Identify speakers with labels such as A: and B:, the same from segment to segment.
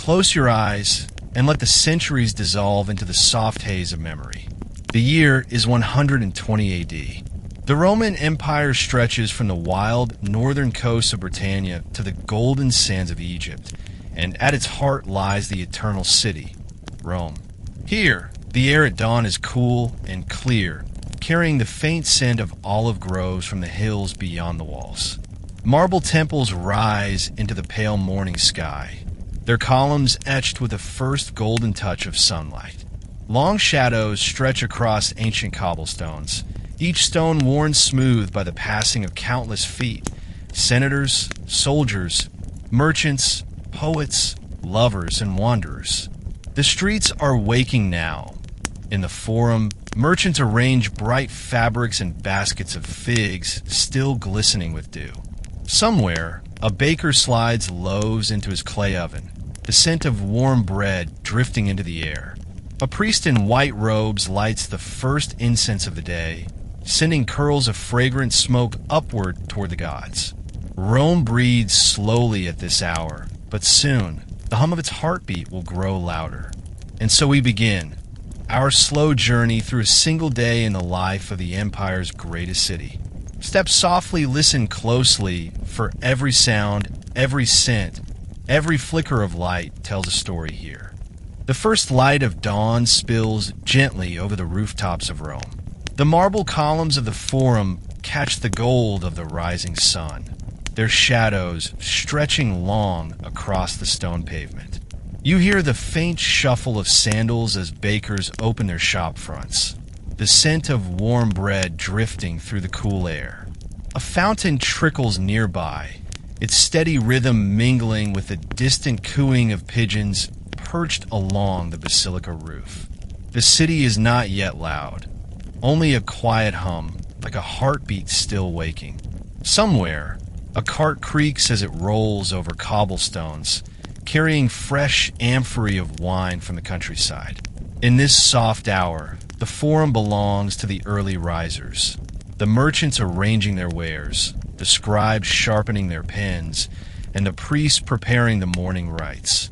A: Close your eyes and let the centuries dissolve into the soft haze of memory. The year is 120 AD. The Roman Empire stretches from the wild northern coast of Britannia to the golden sands of Egypt, and at its heart lies the eternal city, Rome. Here, the air at dawn is cool and clear, carrying the faint scent of olive groves from the hills beyond the walls. Marble temples rise into the pale morning sky, their columns etched with the first golden touch of sunlight. Long shadows stretch across ancient cobblestones, each stone worn smooth by the passing of countless feet, senators, soldiers, merchants, poets, lovers, and wanderers. The streets are waking now. In the forum, merchants arrange bright fabrics and baskets of figs still glistening with dew. Somewhere, a baker slides loaves into his clay oven, the scent of warm bread drifting into the air. A priest in white robes lights the first incense of the day, sending curls of fragrant smoke upward toward the gods. Rome breathes slowly at this hour, but soon the hum of its heartbeat will grow louder. And so we begin our slow journey through a single day in the life of the empire's greatest city. Step softly, listen closely, for every sound, every scent, every flicker of light tells a story here. The first light of dawn spills gently over the rooftops of Rome. The marble columns of the Forum catch the gold of the rising sun, their shadows stretching long across the stone pavement. You hear the faint shuffle of sandals as bakers open their shop fronts, the scent of warm bread drifting through the cool air. A fountain trickles nearby, its steady rhythm mingling with the distant cooing of pigeons perched along the basilica roof. The city is not yet loud, only a quiet hum, like a heartbeat still waking. Somewhere, a cart creaks as it rolls over cobblestones, carrying fresh amphorae of wine from the countryside. In this soft hour, the Forum belongs to the early risers, the merchants arranging their wares, the scribes sharpening their pens, and the priests preparing the morning rites.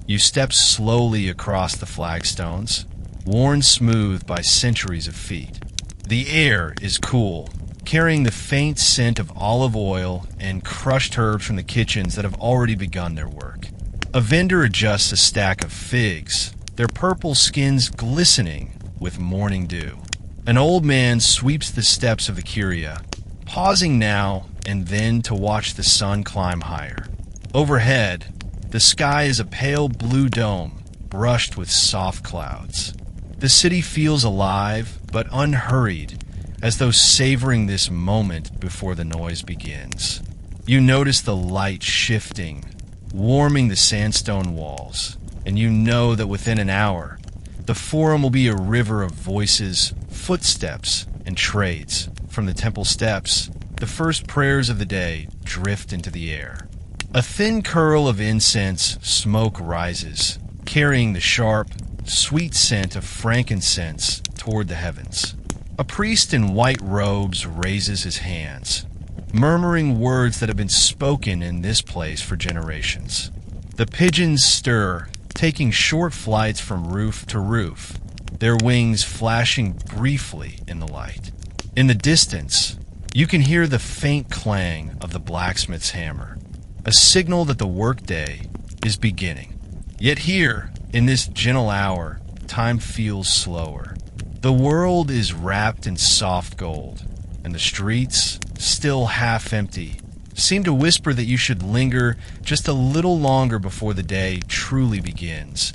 A: You step slowly across the flagstones, worn smooth by centuries of feet. The air is cool, carrying the faint scent of olive oil and crushed herbs from the kitchens that have already begun their work. A vendor adjusts a stack of figs, their purple skins glistening with morning dew. An old man sweeps the steps of the Curia, pausing now and then to watch the sun climb higher. Overhead, the sky is a pale blue dome, brushed with soft clouds. The city feels alive, but unhurried, as though savoring this moment before the noise begins. You notice the light shifting, warming the sandstone walls, and you know that within an hour, the Forum will be a river of voices, footsteps, and trades. From the temple steps, the first prayers of the day drift into the air. A thin curl of incense smoke rises, carrying the sharp, sweet scent of frankincense toward the heavens. A priest in white robes raises his hands, murmuring words that have been spoken in this place for generations. The pigeons stir, taking short flights from roof to roof, their wings flashing briefly in the light. In the distance, you can hear the faint clang of the blacksmith's hammer, a signal that the workday is beginning. Yet here, in this gentle hour, time feels slower. The world is wrapped in soft gold, and the streets, still half empty, seem to whisper that you should linger just a little longer before the day truly begins.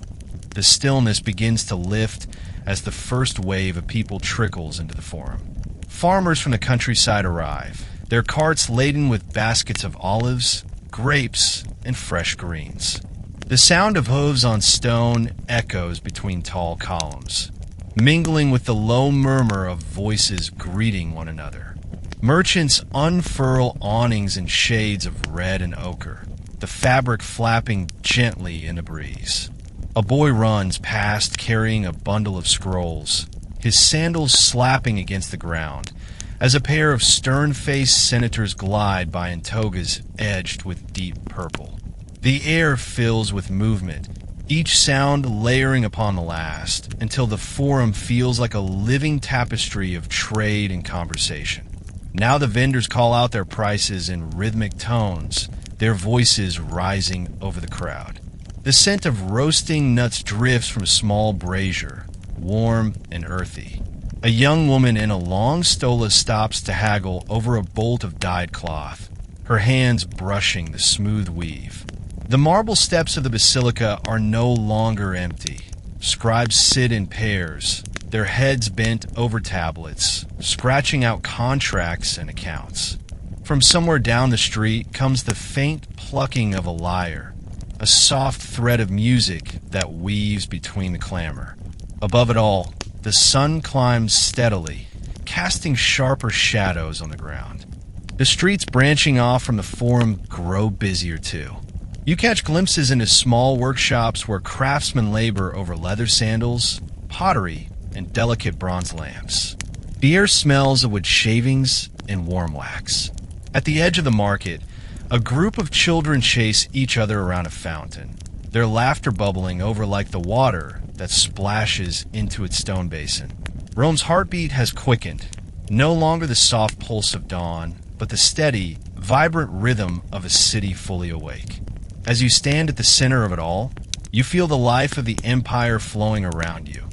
A: The stillness begins to lift as the first wave of people trickles into the Forum. Farmers from the countryside arrive, their carts laden with baskets of olives, grapes, and fresh greens. The sound of hooves on stone echoes between tall columns, mingling with the low murmur of voices greeting one another. Merchants unfurl awnings and shades of red and ochre, the fabric flapping gently in the breeze. A boy runs past carrying a bundle of scrolls, his sandals slapping against the ground, as a pair of stern-faced senators glide by in togas edged with deep purple. The air fills with movement, each sound layering upon the last until the forum feels like a living tapestry of trade and conversation. Now the vendors call out their prices in rhythmic tones, their voices rising over the crowd. The scent of roasting nuts drifts from a small brazier, warm and earthy. A young woman in a long stola stops to haggle over a bolt of dyed cloth, her hands brushing the smooth weave. The marble steps of the basilica are no longer empty. Scribes sit in pairs, their heads bent over tablets, scratching out contracts and accounts. From somewhere down the street comes the faint plucking of a lyre, a soft thread of music that weaves between the clamor. Above it all, the sun climbs steadily, casting sharper shadows on the ground. The streets branching off from the forum grow busier too. You catch glimpses into small workshops where craftsmen labor over leather sandals, pottery, and delicate bronze lamps. The air smells of wood shavings and warm wax. At the edge of the market, a group of children chase each other around a fountain, their laughter bubbling over like the water that splashes into its stone basin. Rome's heartbeat has quickened, no longer the soft pulse of dawn, but the steady, vibrant rhythm of a city fully awake. As you stand at the center of it all, you feel the life of the empire flowing around you,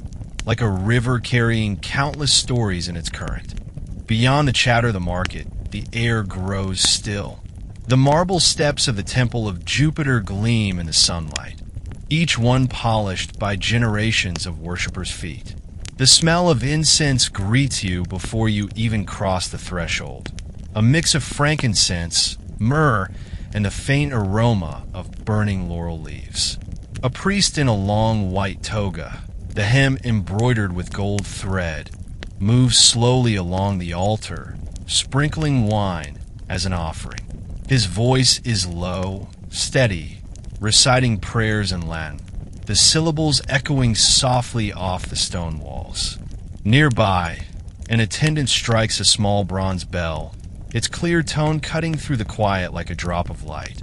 A: like a river carrying countless stories in its current. Beyond the chatter of the market, the air grows still. The marble steps of the Temple of Jupiter gleam in the sunlight, each one polished by generations of worshippers' feet. The smell of incense greets you before you even cross the threshold, a mix of frankincense, myrrh, and the faint aroma of burning laurel leaves. A priest in a long white toga, the hem embroidered with gold thread, moves slowly along the altar, sprinkling wine as an offering. His voice is low, steady, reciting prayers in Latin, the syllables echoing softly off the stone walls. Nearby, an attendant strikes a small bronze bell, its clear tone cutting through the quiet like a drop of light.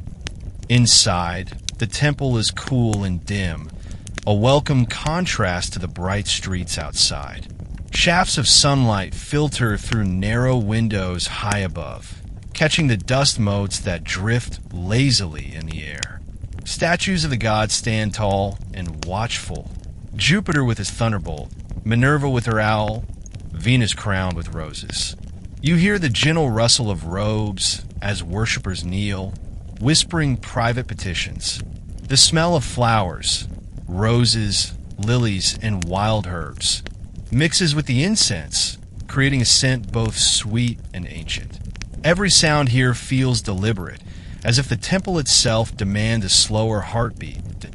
A: Inside, the temple is cool and dim, a welcome contrast to the bright streets outside. Shafts of sunlight filter through narrow windows high above, catching the dust motes that drift lazily in the air. Statues of the gods stand tall and watchful. Jupiter with his thunderbolt, Minerva with her owl, Venus crowned with roses. You hear the gentle rustle of robes as worshippers kneel, whispering private petitions. The smell of flowers, roses, lilies, and wild herbs mixes with the incense, creating a scent both sweet and ancient. Every sound here feels deliberate, as if the temple itself demands a slower heartbeat.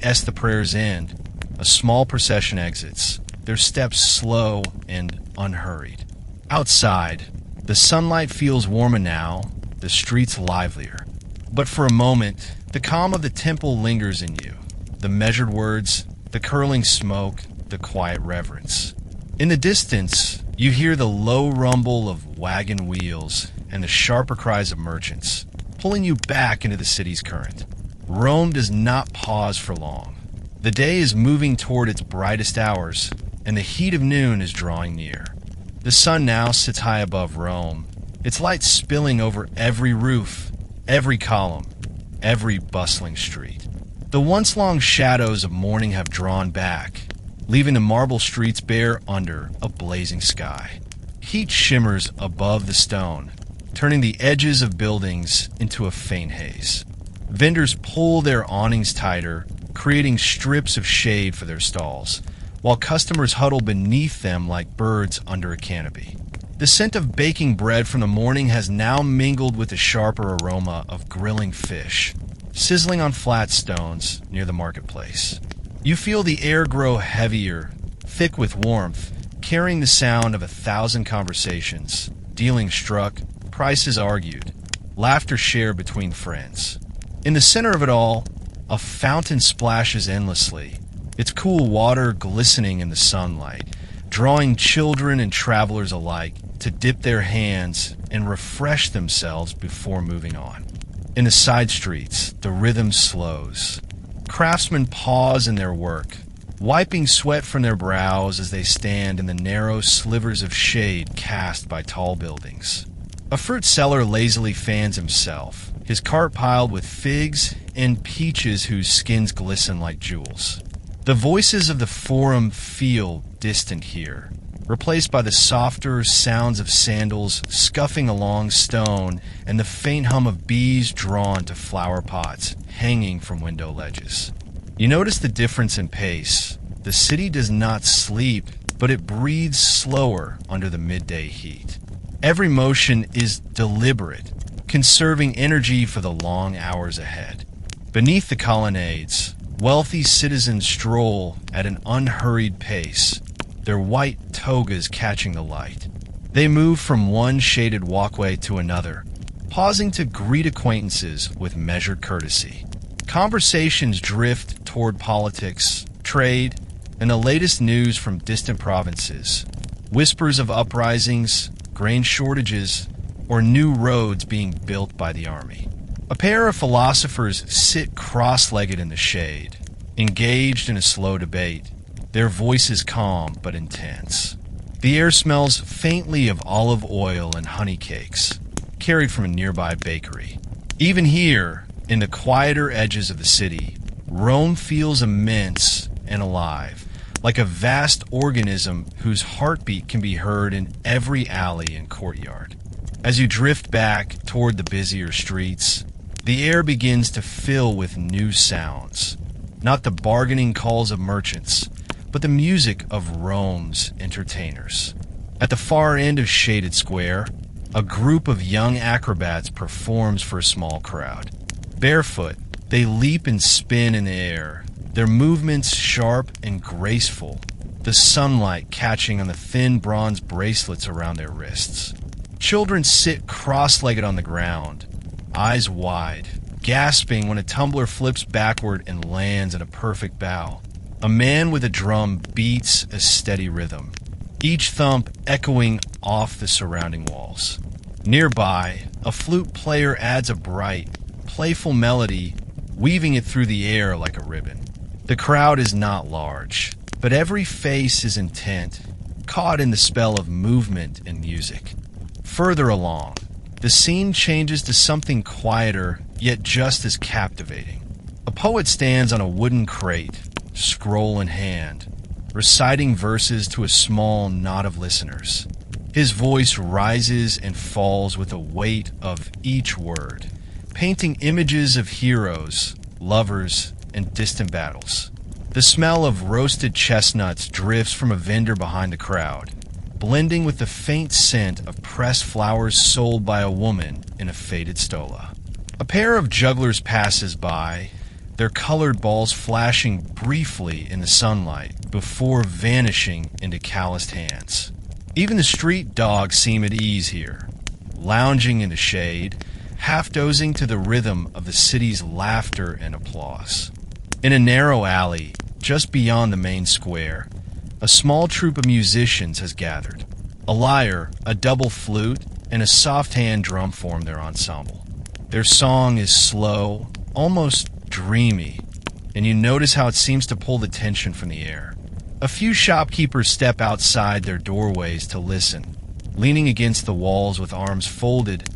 A: As the prayers end, a small procession exits, their steps slow and unhurried. Outside, the sunlight feels warmer now, the streets livelier. But for a moment, the calm of the temple lingers in you. The measured words, the curling smoke, the quiet reverence. In the distance, you hear the low rumble of wagon wheels and the sharper cries of merchants, pulling you back into the city's current. Rome does not pause for long. The day is moving toward its brightest hours, and the heat of noon is drawing near. The sun now sits high above Rome, its light spilling over every roof, every column, every bustling street. The once-long shadows of morning have drawn back, leaving the marble streets bare under a blazing sky. Heat shimmers above the stone, turning the edges of buildings into a faint haze. Vendors pull their awnings tighter, creating strips of shade for their stalls, while customers huddle beneath them like birds under a canopy. The scent of baking bread from the morning has now mingled with the sharper aroma of grilling fish, sizzling on flat stones near the marketplace. You feel the air grow heavier, thick with warmth, carrying the sound of 1,000 conversations, dealings struck, prices argued, laughter shared between friends. In the center of it all, a fountain splashes endlessly, its cool water glistening in the sunlight, drawing children and travelers alike to dip their hands and refresh themselves before moving on. In the side streets, the rhythm slows. Craftsmen pause in their work, wiping sweat from their brows as they stand in the narrow slivers of shade cast by tall buildings. A fruit seller lazily fans himself, his cart piled with figs and peaches whose skins glisten like jewels. The voices of the forum feel distant here, replaced by the softer sounds of sandals scuffing along stone and the faint hum of bees drawn to flower pots hanging from window ledges. You notice the difference in pace. The city does not sleep, but it breathes slower under the midday heat. Every motion is deliberate, conserving energy for the long hours ahead. Beneath the colonnades, wealthy citizens stroll at an unhurried pace, their white togas catching the light. They move from one shaded walkway to another, pausing to greet acquaintances with measured courtesy. Conversations drift toward politics, trade, and the latest news from distant provinces. Whispers of uprisings, grain shortages, or new roads being built by the army. A pair of philosophers sit cross-legged in the shade, engaged in a slow debate, their voices calm but intense. The air smells faintly of olive oil and honey cakes, carried from a nearby bakery. Even here, in the quieter edges of the city, Rome feels immense and alive, like a vast organism whose heartbeat can be heard in every alley and courtyard. As you drift back toward the busier streets, the air begins to fill with new sounds, not the bargaining calls of merchants, but the music of Rome's entertainers. At the far end of Shaded Square, a group of young acrobats performs for a small crowd. Barefoot, they leap and spin in the air, their movements sharp and graceful, the sunlight catching on the thin bronze bracelets around their wrists. Children sit cross-legged on the ground, eyes wide, gasping when a tumbler flips backward and lands in a perfect bow. A man with a drum beats a steady rhythm, each thump echoing off the surrounding walls. Nearby, a flute player adds a bright, playful melody, weaving it through the air like a ribbon. The crowd is not large, but every face is intent, caught in the spell of movement and music. Further along, the scene changes to something quieter, yet just as captivating. A poet stands on a wooden crate, scroll in hand, reciting verses to a small knot of listeners. His voice rises and falls with the weight of each word, painting images of heroes, lovers, and distant battles. The smell of roasted chestnuts drifts from a vendor behind the crowd, blending with the faint scent of pressed flowers sold by a woman in a faded stola. A pair of jugglers passes by, their colored balls flashing briefly in the sunlight before vanishing into calloused hands. Even the street dogs seem at ease here, lounging in the shade, half dozing to the rhythm of the city's laughter and applause. In a narrow alley, just beyond the main square, a small troupe of musicians has gathered. A lyre, a double flute, and a soft-hand drum form their ensemble. Their song is slow, almost dreamy, and you notice how it seems to pull the tension from the air. A few shopkeepers step outside their doorways to listen, leaning against the walls with arms folded,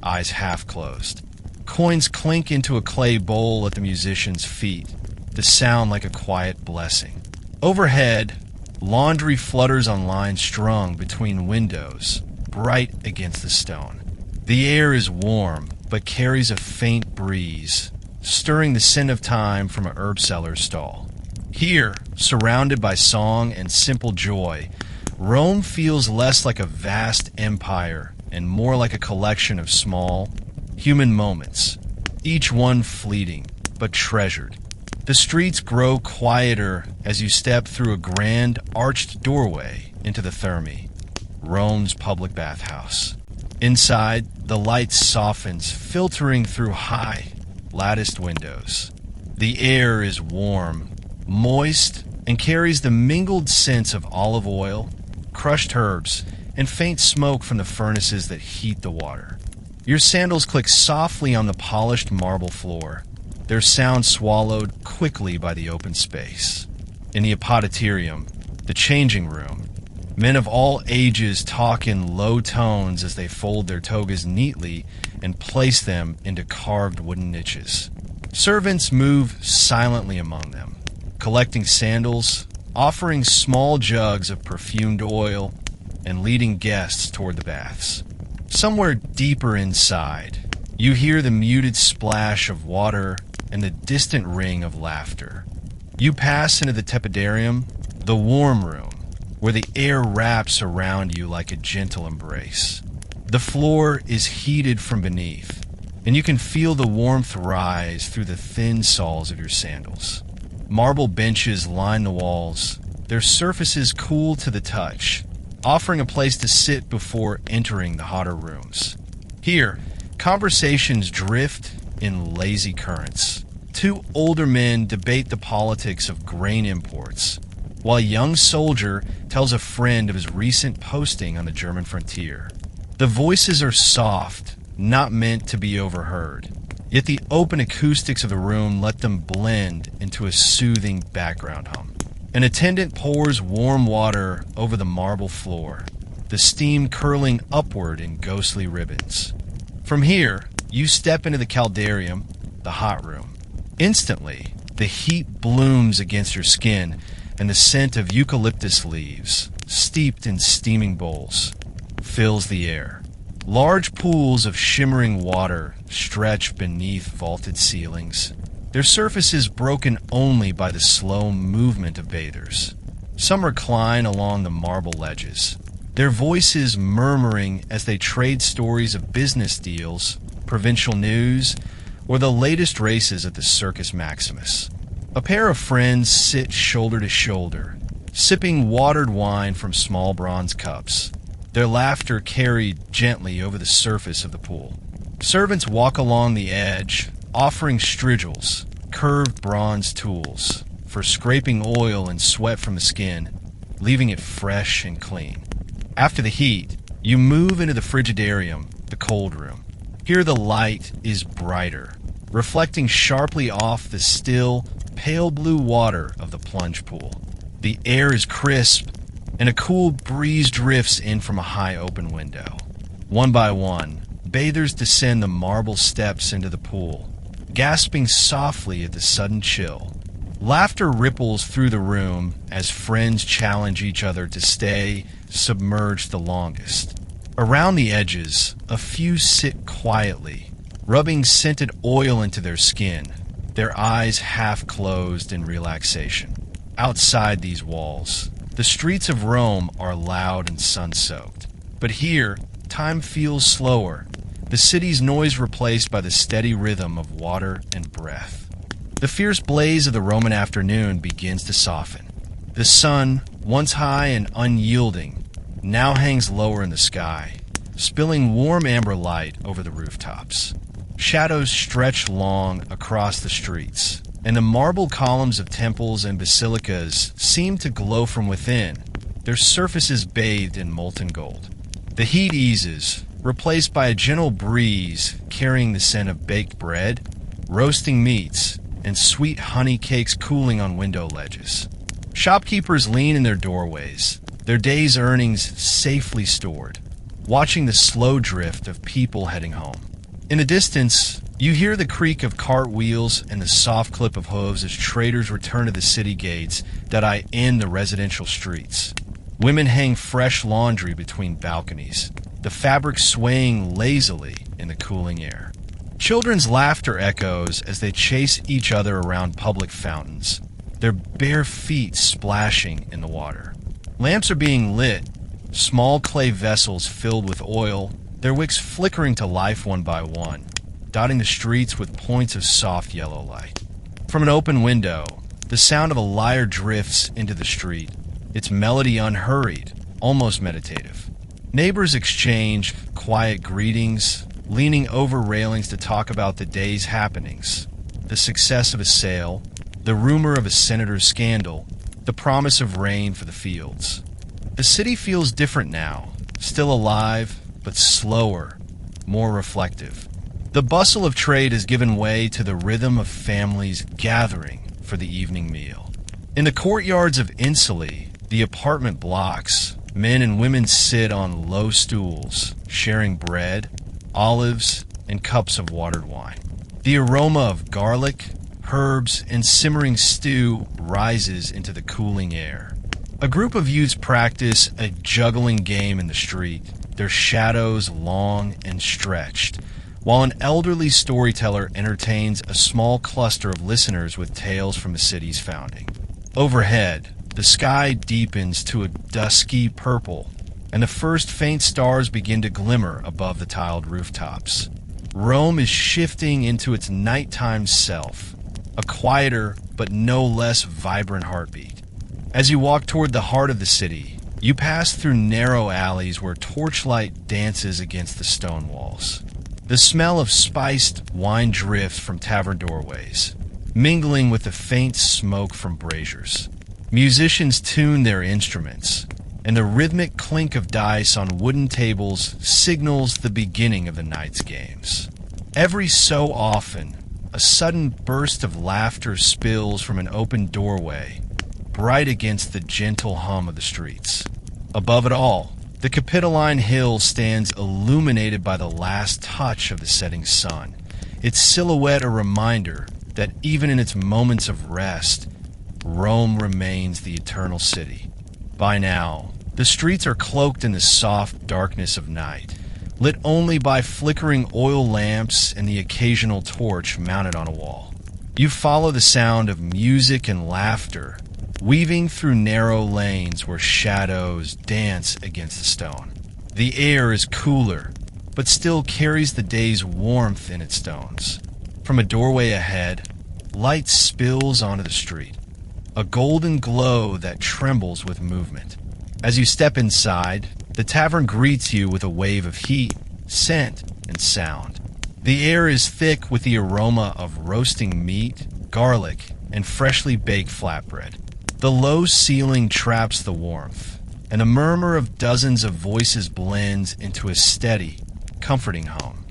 A: eyes half closed. Coins clink into a clay bowl at the musicians' feet, the sound like a quiet blessing. Overhead, laundry flutters on lines strung between windows, bright against the stone. The air is warm, but carries a faint breeze, stirring the scent of thyme from a herb seller's stall. Here, surrounded by song and simple joy, Rome feels less like a vast empire and more like a collection of small, human moments, each one fleeting, but treasured. The streets grow quieter as you step through a grand, arched doorway into the Thermae, Rome's public bathhouse. Inside, the light softens, filtering through high, latticed windows. The air is warm, moist, and carries the mingled scents of olive oil, crushed herbs, and faint smoke from the furnaces that heat the water. Your sandals click softly on the polished marble floor, their sound swallowed quickly by the open space. In the apoditerium, the changing room, men of all ages talk in low tones as they fold their togas neatly and place them into carved wooden niches. Servants move silently among them, collecting sandals, offering small jugs of perfumed oil, and leading guests toward the baths. Somewhere deeper inside, you hear the muted splash of water and the distant ring of laughter. You pass into the tepidarium, the warm room, where the air wraps around you like a gentle embrace. The floor is heated from beneath, and you can feel the warmth rise through the thin soles of your sandals. Marble benches line the walls, their surfaces cool to the touch, offering a place to sit before entering the hotter rooms. Here, conversations drift in lazy currents. Two older men debate the politics of grain imports, while a young soldier tells a friend of his recent posting on the German frontier. The voices are soft, not meant to be overheard, yet the open acoustics of the room let them blend into a soothing background hum. An attendant pours warm water over the marble floor, the steam curling upward in ghostly ribbons. From here, you step into the caldarium, the hot room. Instantly, the heat blooms against your skin, and the scent of eucalyptus leaves, steeped in steaming bowls, fills the air. Large pools of shimmering water stretch beneath vaulted ceilings, their surfaces broken only by the slow movement of bathers. Some recline along the marble ledges, their voices murmuring as they trade stories of business deals, provincial news, or the latest races at the Circus Maximus. A pair of friends sit shoulder to shoulder, sipping watered wine from small bronze cups, their laughter carried gently over the surface of the pool. Servants walk along the edge, offering strigils, curved bronze tools, for scraping oil and sweat from the skin, leaving it fresh and clean. After the heat, you move into the frigidarium, the cold room. Here the light is brighter, reflecting sharply off the still, pale blue water of the plunge pool. The air is crisp, and a cool breeze drifts in from a high open window. One by one, bathers descend the marble steps into the pool, gasping softly at the sudden chill. Laughter ripples through the room as friends challenge each other to stay submerged the longest. Around the edges, a few sit quietly, rubbing scented oil into their skin, their eyes half closed in relaxation. Outside these walls, the streets of Rome are loud and sun-soaked. But here, time feels slower, the city's noise replaced by the steady rhythm of water and breath. The fierce blaze of the Roman afternoon begins to soften. The sun, once high and unyielding, now hangs lower in the sky, spilling warm amber light over the rooftops. Shadows stretch long across the streets, and the marble columns of temples and basilicas seem to glow from within, their surfaces bathed in molten gold. The heat eases, replaced by a gentle breeze carrying the scent of baked bread, roasting meats, and sweet honey cakes cooling on window ledges. Shopkeepers lean in their doorways, their day's earnings safely stored, watching the slow drift of people heading home. In the distance, you hear the creak of cart wheels and the soft clip of hooves as traders return to the city gates that end the residential streets. Women hang fresh laundry between balconies, the fabric swaying lazily in the cooling air. Children's laughter echoes as they chase each other around public fountains, their bare feet splashing in the water. Lamps are being lit, small clay vessels filled with oil, their wicks flickering to life one by one, dotting the streets with points of soft yellow light. From an open window, the sound of a lyre drifts into the street, its melody unhurried, almost meditative. Neighbors exchange quiet greetings, leaning over railings to talk about the day's happenings, the success of a sale, the rumor of a senator's scandal, the promise of rain for the fields. The city feels different now, still alive, but slower, more reflective. The bustle of trade has given way to the rhythm of families gathering for the evening meal. In the courtyards of Inslee, the apartment blocks, men and women sit on low stools, sharing bread, olives, and cups of watered wine. The aroma of garlic, herbs, and simmering stew rises into the cooling air. A group of youths practice a juggling game in the street, their shadows long and stretched, while an elderly storyteller entertains a small cluster of listeners with tales from the city's founding. Overhead, the sky deepens to a dusky purple, and the first faint stars begin to glimmer above the tiled rooftops. Rome is shifting into its nighttime self, a quieter but no less vibrant heartbeat. As you walk toward the heart of the city, you pass through narrow alleys where torchlight dances against the stone walls. The smell of spiced wine drifts from tavern doorways, mingling with the faint smoke from braziers. Musicians tune their instruments, and the rhythmic clink of dice on wooden tables signals the beginning of the night's games. Every so often, a sudden burst of laughter spills from an open doorway, bright against the gentle hum of the streets. Above it all, the Capitoline Hill stands illuminated by the last touch of the setting sun, its silhouette a reminder that even in its moments of rest, Rome remains the eternal city. By now, the streets are cloaked in the soft darkness of night, lit only by flickering oil lamps and the occasional torch mounted on a wall. You follow the sound of music and laughter, weaving through narrow lanes where shadows dance against the stone. The air is cooler, but still carries the day's warmth in its stones. From a doorway ahead, light spills onto the street, a golden glow that trembles with movement. As you step inside, the tavern greets you with a wave of heat, scent, and sound. The air is thick with the aroma of roasting meat, garlic, and freshly baked flatbread. The low ceiling traps the warmth, and a murmur of dozens of voices blends into a steady, comforting hum.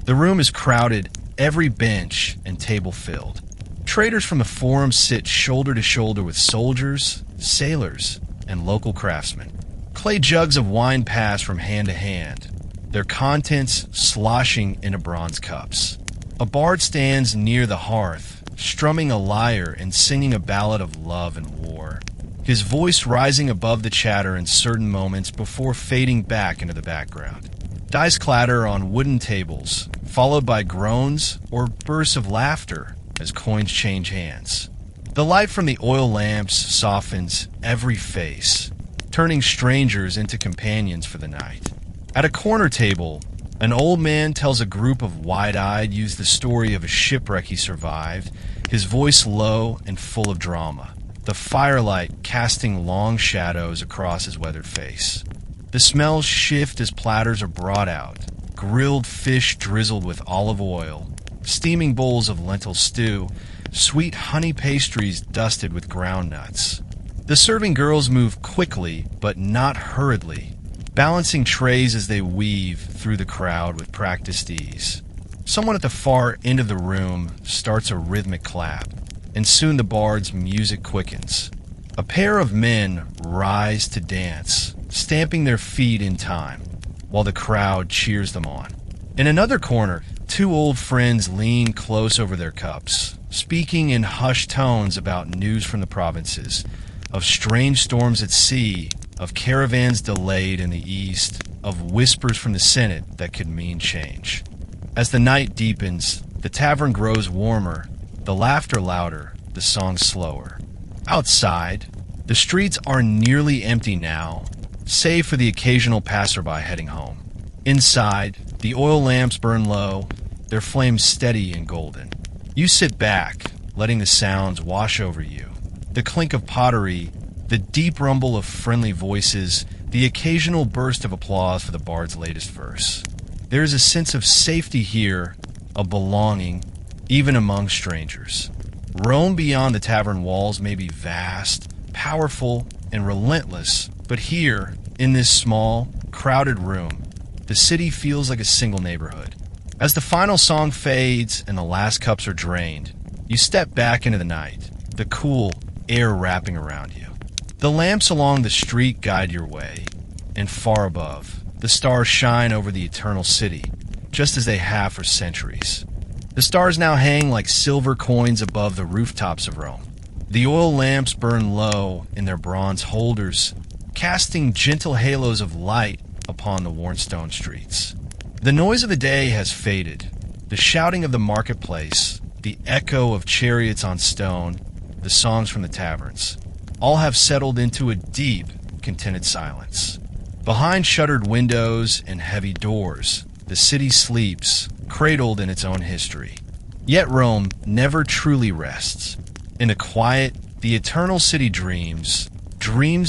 A: The room is crowded, every bench and table filled. Traders from the forum sit shoulder to shoulder with soldiers, sailors, and local craftsmen. Clay jugs of wine pass from hand to hand, their contents sloshing into bronze cups. A bard stands near the hearth, strumming a lyre and singing a ballad of love and war, his voice rising above the chatter in certain moments before fading back into the background. Dice clatter on wooden tables, followed by groans or bursts of laughter as coins change hands. The light from the oil lamps softens every face, turning strangers into companions for the night. At a corner table, an old man tells a group of wide-eyed youths the story of a shipwreck he survived, his voice low and full of drama, the firelight casting long shadows across his weathered face. The smells shift as platters are brought out, grilled fish drizzled with olive oil, steaming bowls of lentil stew, sweet honey pastries dusted with ground nuts. The serving girls move quickly but not hurriedly, balancing trays as they weave through the crowd with practiced ease. Someone at the far end of the room starts a rhythmic clap, and soon the bard's music quickens. A pair of men rise to dance, stamping their feet in time, while the crowd cheers them on. In another corner, two old friends lean close over their cups, speaking in hushed tones about news from the provinces, of strange storms at sea, of caravans delayed in the east, of whispers from the Senate that could mean change. As the night deepens, the tavern grows warmer, the laughter louder, the song slower. Outside, the streets are nearly empty now, save for the occasional passerby heading home. Inside, the oil lamps burn low, their flames steady and golden. You sit back, letting the sounds wash over you. The clink of pottery, the deep rumble of friendly voices, the occasional burst of applause for the bard's latest verse. There is a sense of safety here, of belonging, even among strangers. Rome beyond the tavern walls may be vast, powerful, and relentless, but here, in this small, crowded room, the city feels like a single neighborhood. As the final song fades and the last cups are drained, you step back into the night, the cool air wrapping around you. The lamps along the street guide your way, and far above, the stars shine over the eternal city, just as they have for centuries. The stars now hang like silver coins above the rooftops of Rome. The oil lamps burn low in their bronze holders, casting gentle halos of light upon the worn stone streets. The noise of the day has faded. The shouting of the marketplace, the echo of chariots on stone, the songs from the taverns, all have settled into a deep, contented silence. Behind shuttered windows and heavy doors, the city sleeps, cradled in its own history. Yet Rome never truly rests. In the quiet, the eternal city dreams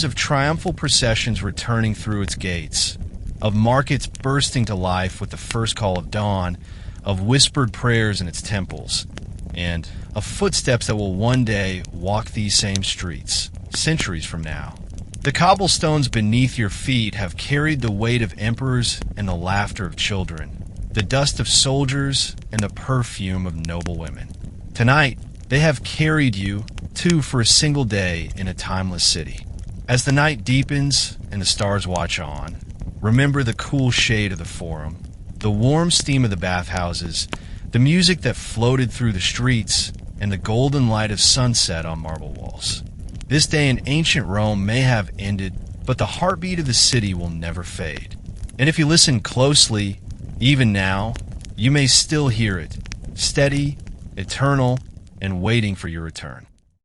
A: of triumphal processions returning through its gates, of markets bursting to life with the first call of dawn, of whispered prayers in its temples, and of footsteps that will one day walk these same streets, centuries from now. The cobblestones beneath your feet have carried the weight of emperors and the laughter of children, the dust of soldiers and the perfume of noble women. Tonight, they have carried you, too, for a single day in a timeless city. As the night deepens and the stars watch on, remember the cool shade of the forum, the warm steam of the bathhouses, the music that floated through the streets, and the golden light of sunset on marble walls. This day in ancient Rome may have ended, but the heartbeat of the city will never fade. And if you listen closely, even now, you may still hear it, steady, eternal, and waiting for your return.